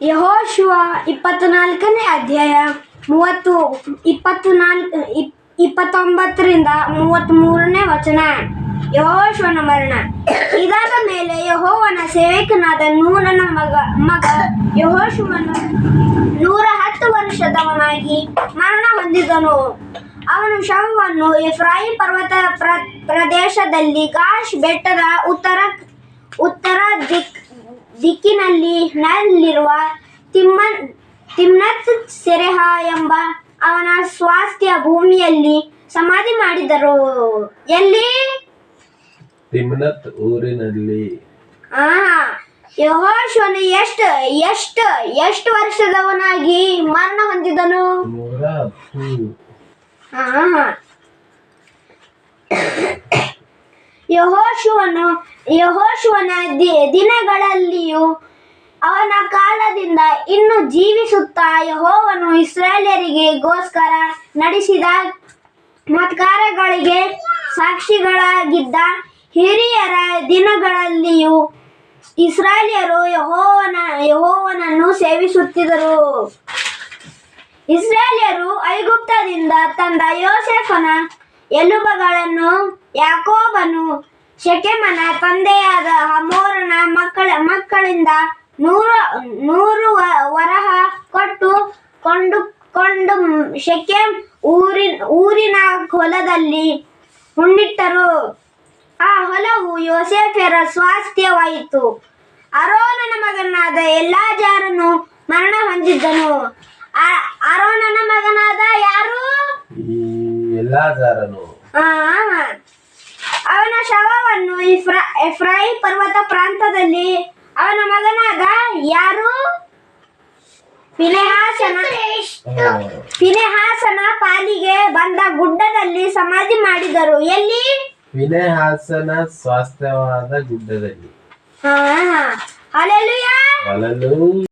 ಯೆಹೋಶುವ 24ನೇ ಅಧ್ಯಾಯ 29ರಿಂದ 33ನೇ ವಚನ. ಯೆಹೋಶುವನ ಮರಣ. ಇದಾದ ಮೇಲೆ ಯೆಹೋವನ ಸೇವಕನಾದ ನೂನನ ಮಗ ಯೆಹೋಶುವನು 110 ವರ್ಷದವನಾಗಿ ಮರಣ ಹೊಂದಿದನು. ಅವನ ಶವವನ್ನು ಎಫ್ರಾಯೀಮ್ ಪರ್ವತ ಪ್ರದೇಶದಲ್ಲಿ ಗಾಷ್ ಬೆಟ್ಟದ ಉತ್ತರ ದಿಕ್ಕಿನಲ್ಲಿರುವ ತಿಮ್ನತ್ ಸೆರೆಹ ಎಂಬ ಅವನ ಸ್ವಾಸ್ಥ್ಯ ಭೂಮಿಯಲ್ಲಿ ಸಮಾಧಿ ಮಾಡಿದರು. ಎಲ್ಲಿ? ತಿಮ್ನತ್ ಊರಿನಲ್ಲಿ. ಯೆಹೋಶುವನು ಎಷ್ಟು ವರ್ಷದವನಾಗಿ ಮರಣ ಹೊಂದಿದನು? 110. ಯೆಹೋಶುವನ ದಿನಗಳಲ್ಲಿಯೂ ಅವನ ಕಾಲದಿಂದ ಇನ್ನೂ ಜೀವಿಸುತ್ತಾ ಯೆಹೋವನು ಇಸ್ರಾಯೇಲರಿಗೋಸ್ಕರ ನಡೆಸಿದ ಮಹತ್ಕಾರ್ಯಗಳಿಗೆ ಸಾಕ್ಷಿಗಳಾಗಿದ್ದ ಹಿರಿಯರ ದಿನಗಳಲ್ಲಿಯೂ ಇಸ್ರಾಯೇಲ್ಯರು ಯೆಹೋವನನ್ನು ಸೇವಿಸುತ್ತಿದ್ದರು. ಇಸ್ರಾಯೇಲ್ಯರು ಐಗುಪ್ತದಿಂದ ತಂದ ಯೋಸೇಫನ ಎಲುಬುಗಳನ್ನು ಯಾಕೋಬನು ಶೆಕೆಮನ ತಂದೆಯಾದ ಹಮೋರನ ಮಕ್ಕಳಿಂದ 100 ವರಹ ಕೊಟ್ಟು ಕೊಂಡುಕೊಂಡು ಶೆಕೆಮ್ ಊರಿನ ಹೊಲದಲ್ಲಿ ಹೂಣಿಟ್ಟರು. ಆ ಹೊಲವು ಯೋಸೇಫರ ಸ್ವಾಸ್ಥ್ಯವಾಯಿತು. ಆರೋನನ ಮಗನಾದ ಎಲ್ಲಾಜಾರನು ಮರಣ ಹೊಂದಿದನು. ಆರೋನನ ಮಗನಾದ ಯಾರು? ಎಲ್ಲಾಜಾರನು. ಅವನ ಶವವನ್ನು ಎಫ್ರಾಯೀಮ್ ಪರ್ವತ ಪ್ರಾಂತದಲ್ಲಿ ಅವನ ಮಗನಾದ ಯಾರು? ಫಿನೆಹಾಸನ ಪಾಲಿಗೆ ಬಂದ ಗುಡ್ಡದಲ್ಲಿ ಸಮಾಧಿ ಮಾಡಿದರು. ಎಲ್ಲಿ? ಫಿನೆಹಾಸನ ಸ್ವಾಸ್ಥ್ಯವಾದ ಗುಡ್ಡದಲ್ಲಿ. ಹಲ್ಲೆಲೂಯಾ.